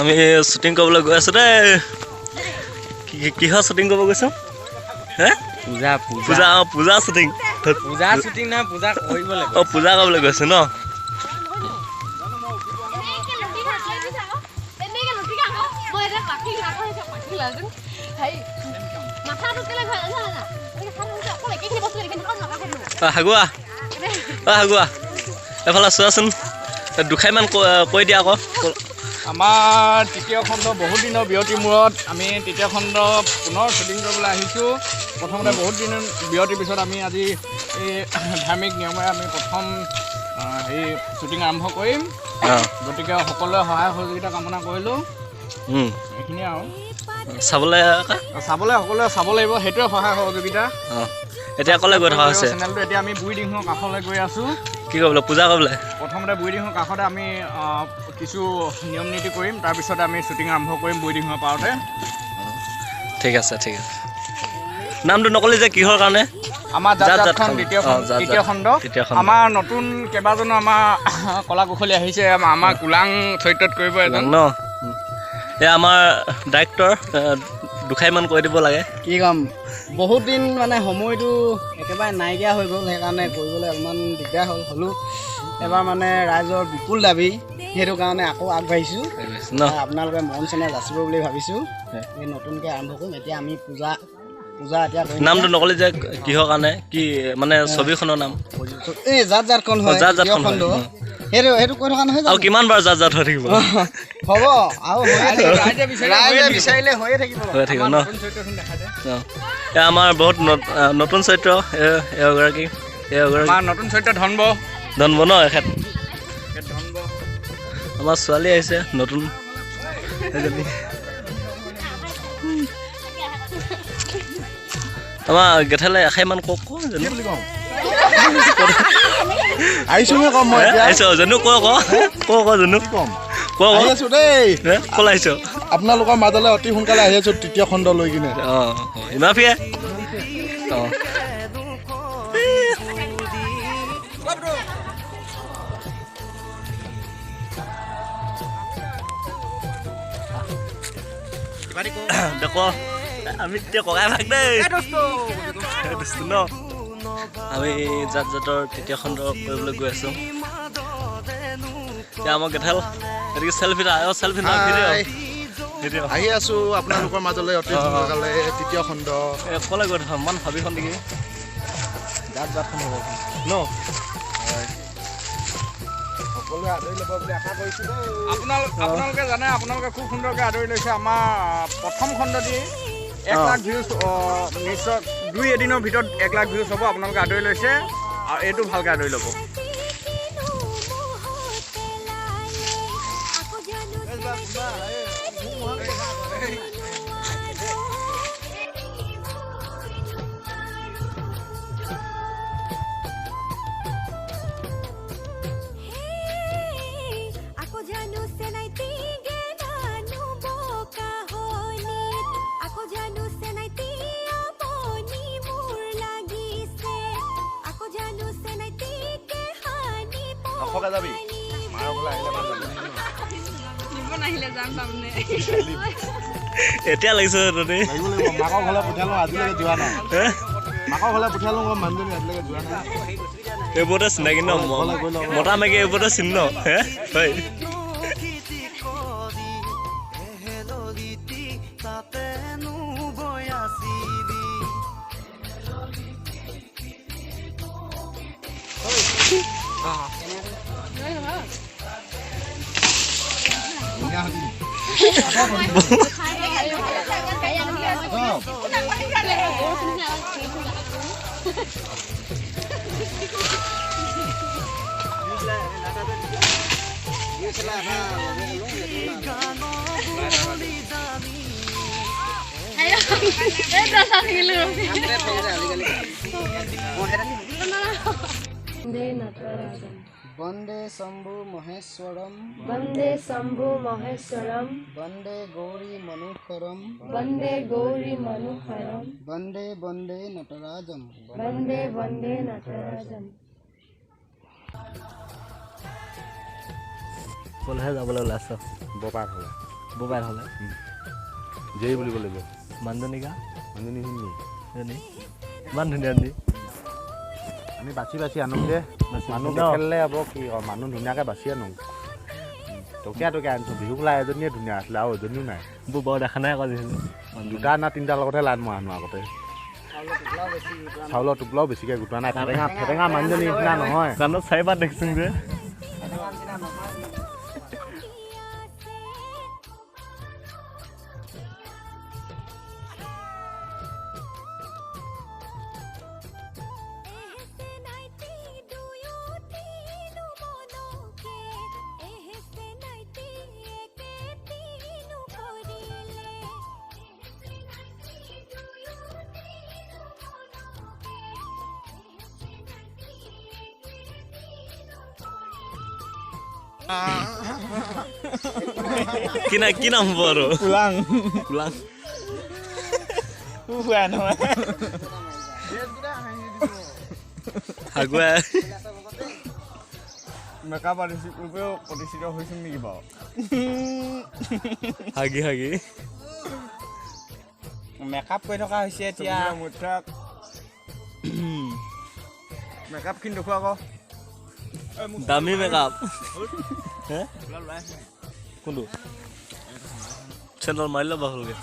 আমি শ্বুটিং কৰিবলৈ গৈ আছোঁ দেই। কিহৰ শ্বুটিং কৰিব গৈছোঁ? হে পূজা পূজা পূজা শ্বুটিং পূজা শ্বুটিং নহয় পূজা কৰিবলৈ অঁ পূজা কৰিবলৈ গৈছোঁ ন। হাগুৱা হাগুৱা এফালে চোৱাচোন দুখাইমান কৈ দিয়া আকৌ। আমাৰ তৃতীয় খণ্ড বহুত দিনৰ বিৰতিৰ মূৰত আমি তৃতীয় খণ্ড পুনৰ শ্বুটিং কৰিবলৈ আহিছোঁ। প্ৰথমতে বহুত দিনৰ বিৰতিৰ পিছত আমি আজি এই ধাৰ্মিক নিয়মেৰে আমি প্ৰথম হেৰি শ্বুটিং আৰম্ভ কৰিম। গতিকে সকলোৱে সহায় সহযোগিতা কামনা কৰিলোঁ। এইখিনিয়ে আৰু চাবলৈ সকলোৱে চাব লাগিব, সেইটোৱে সহায় সহযোগিতা। এতিয়া ক'লে গৈ থকা হৈছে চেনেলটো এতিয়া আমি বুঢ়ীদিহিঙৰ কাষলৈ গৈ আছোঁ। কি কৰিবলৈ পূজা কৰিবলৈ? প্ৰথমতে বুঢ়ীদিহিঙৰ কাষতে আমি কিছু নিয়ম নীতি কৰিম, তাৰপিছতে আমি শ্বুটিং আৰম্ভ কৰিম বুঢ়ীদিহিঙৰ পাৰতে। ঠিক আছে ঠিক আছে। নামটো নকলি যে কিহৰ কাৰণে? আমাৰ জাতখন তৃতীয় খণ্ড। আমাৰ নতুন কেইবাজনো আমাৰ কলা কুশলী আহিছে। আমাৰ কুলাং চৰিত্ৰত কৰিব এজন ন। এই আমাৰ ডাইৰেক্টৰ দুখাইমান কৈ দিব লাগে। কি ক'ম, বহুত দিন মানে সময়টো একেবাৰে নাইকিয়া হৈ গ'ল, সেইকাৰণে কৰিবলৈ অলপমান দিগদাৰ হ'ল। হ'লেও এবাৰ মানে ৰাইজৰ বিপুল দাবী, সেইটো কাৰণে আকৌ আগবাঢ়িছোঁ। আপোনালোকে মৰম চেনেহ যাচিব বুলি ভাবিছোঁ। এই নতুনকৈ আৰম্ভ কৰিম। এতিয়া আমি পূজা এতিয়া কৰিম। নামটো নকলি যে কিহৰ কাৰণে? কি মানে ছবিখনৰ নাম? এই জাতখন হয় খণ্ড। সেইটো কৈ থকা নহয় আৰু কিমান বাৰ জাত হৈ থাকিব? হ'ব আৰু ৰাইজে বিচাৰিলে হৈয়ে থাকিব ন। এয়া আমাৰ বহুত নতুন চৰিত্ৰ এগৰাকী নতুন চৰিত্ৰ ধনব ন। এখেত আমাৰ ছোৱালী আহিছে নতুন এজনী। আমাৰ গেঠালে এখাইমান কওক জানো আপোনালোকৰ মাজলৈ অতি সোনকালে আহি আছো তৃতীয় খণ্ড লৈ কিনে। ইমাফিয়া দেখ আমি তেতিয়া ককাই ভাগ দেই ন। আমি জাতৰ তৃতীয় খণ্ড কৰিবলৈ গৈ আছোঁ। এতিয়া আমাৰ গেঠাল গতিকে চেলফি আহি আছো আপোনালোকৰ মাজলৈ অতি সোনকালে তৃতীয় খণ্ড। ক'লে গৈ থাকা মান ভাবিখন নেকি জাতখন হ'ব ন। সকলোৱে আদৰি ল'ব বুলি আশা কৰিছোঁ। আপোনালোকে জানে, আপোনালোকে খুব সুন্দৰকৈ আদৰি লৈছে। আমাৰ প্ৰথম খণ্ড দি 1 লাখ ভিউজ নিশ্চয় 2 এদিনৰ ভিতৰত 1 লাখ ভিউজ হ'ব। আপোনালোকে আদৰি লৈছে আৰু এইটো ভালকৈ আদৰি ল'ব। যাবি এতিয়া লাগিছে মাকৰ ঘৰলৈ পঠিয়ালো, আজিলৈকে যোৱা নাই। মাকৰ ঘৰলৈ পঠিয়ালো, মানুহজনী আজিলৈকে যোৱা নাই। এইবোৰতে চিনাকি ন, মতা মাইকী এইবোৰতে চিন ন। হয় वंदे शंभु महेश्वरम वंदे शंभु महेश्वरम वंदे गौरी मनोहरम वंदे गौरी मनोहरम वंदे वंदे नटराजम वंदे वंदे नटराजम। কলহে যাবলৈ ওলাইছ বপাৰ হ'লে মোবাইল হ'লে জেই বুলিব লাগিব মানুহজনী গা মানুহজনী শুনি জানি ইমান ধুনীয়া নি আমি বাছি বাছি আনোঁ যে মানুহ খেলিলে হ'ব কি মানুহ ধুনীয়াকৈ বাছি আনোঁ টকীয়া আনিছোঁ বিহু কোলা এজনীয়ে ধুনীয়া আছিলে আৰু এজনীও নাই বোৰ বৰ দেখা নাই আকৌ দেখিলোঁ দুটা না তিনিটাৰ লগতহে লাইন মই আনো আগতে চাউলৰ টোপোলাও বেছিকৈ গোটোৱা নাই ফেটেঙা মানুহজনী নিচিনা নহয় গানত চাৰিবাৰ দেখিছোঁ যে কি নাম হ'ব আৰু কুলাং আগুৱাই মেকআপ আৰ্টিষ্ট ৰূপেও প্ৰতিষ্ঠিত হৈছিল নেকি বাৰু হাগি মেকআপ কৰি থকা হৈছে এতিয়া মেকআপ খিনি দেখুৱা আকৌ দামী মেকআপ কোনটো চেণ্ডেল মাৰি ল'বা হ'লগৈ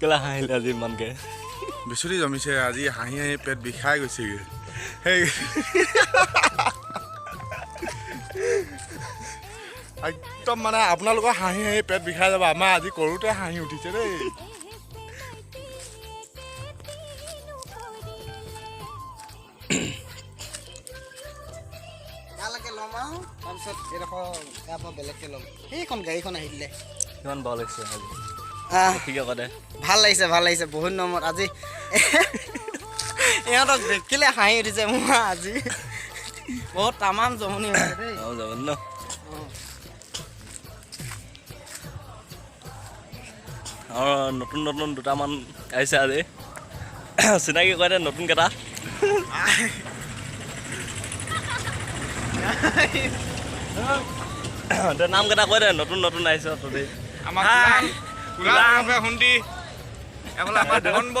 কেলা হাঁহিলে আজি ইমানকে বিচুৰি জমিছে আজি হাঁহি হাঁহি পেট বিষাই গৈছেগৈ সেই একদম মানে আপোনালোকৰ হাঁহি হাঁহি পেট বিষাই যাব আমাৰ আজি কৰোঁতে হাঁহি উঠিছে দেই তাৰপিছত এডোখৰ বেলেগকৈ ল'ম সেইখন গাড়ীখন আহিলে কিমান ভাল লাগিছে আজি ভাল লাগিছে বহুত নম্বৰত আজি ইহঁতক দেখিলে হাঁহি উঠিছে মোৰ আজি বহুত তামাম জমনি হৈছে দেই যাব ন আৰু নতুন দুটামান আহিছে আজি চিনাকি কৰে নতুন কেইটা নাম কেইটা কৈ দে নতুন আহিছে তহঁতি শুন্দি এফালে আমাৰ ধনব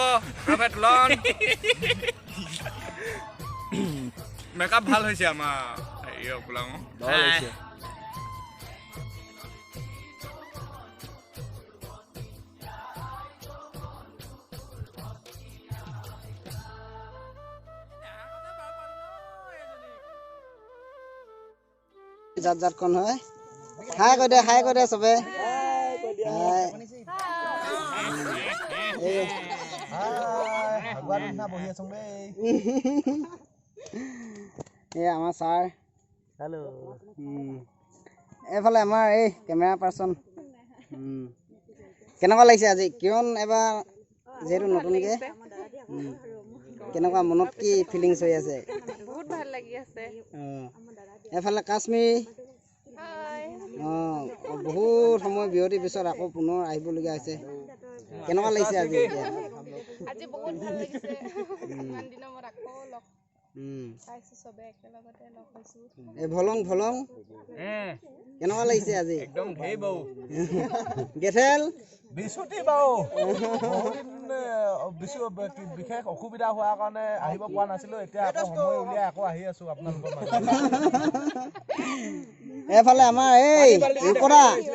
তুলন মেকআপ ভাল হৈছে আমাৰ কুলাং জাত কন হয় হাই কৈ দে চবে আমাৰ ছাৰ হেল্ল' এইফালে আমাৰ এই কেমেৰা পাৰ্চন কেনেকুৱা লাগিছে আজি কিয়ন এবাৰ যিহেতু নতুনকৈ কেনেকুৱা মনত কি ফিলিংছ হৈ আছে বহুত ভাল লাগি আছে এইফালে কাশ্মীৰ বহুত সময় বিৰতিৰ পিছত আকৌ পুনৰ আহিবলগীয়া হৈছে কেনেকুৱা লাগিছে আজি আজি বহুত ভাল লাগিছে ইমান দিনৰ মূৰত আকৌ লগ পাইছো চবে একেলগতে লগ পাইছো এই ভলং কেনেকুৱা লাগিছে আজি একদম ঢেৰ বৌ গেথেল বিশুতি বাৰু বিশেষ অসুবিধা হোৱাৰ কাৰণে আহিব পৰা নাছিলো এতিয়া আকৌ সময় উলিয়াই আকৌ আহি আছো আপোনালোকৰ মাজত এইফালে আমাৰ এই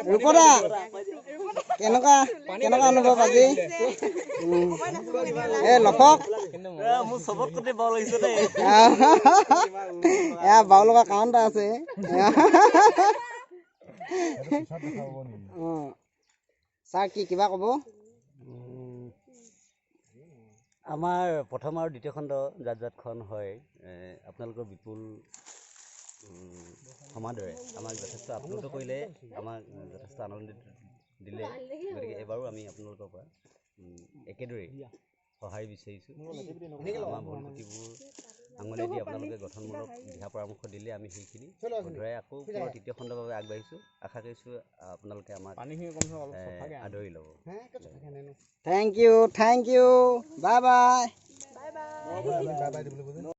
ৰূপদা কেনেকুৱা অনুভৱ আজি এই লফক মোৰ চবত কোটি ভাল লাগিছে দেই এয়া বাউ লগা কাৰণ এটা আছে ছাৰ কিবা ক'ব আমাৰ প্ৰথম আৰু দ্বিতীয় খণ্ড যাত্ৰাখন হয় আপোনালোকৰ বিপুল সমাদৰে আমাক যথেষ্ট আপ্লুত কৰিলে আমাক যথেষ্ট আনন্দ দিলে গতিকে এবাৰো আমি আপোনালোকৰ পৰা একেদৰেই সঁহাৰি বিচাৰিছোঁ আমাৰ ভুল ত্ৰুটিবোৰ আঙুলিয়াই দি আপোনালোকে গঠনমূলক দিহা পৰামৰ্শ দিলে আমি সেইখিনি শুধৰাই আকৌ পুনৰ তৃতীয় খণ্ডৰ বাবে আগবাঢ়িছোঁ আশা কৰিছোঁ আপোনালোকে আমাক আদৰি ল'ব থেংক ইউ বাই বাই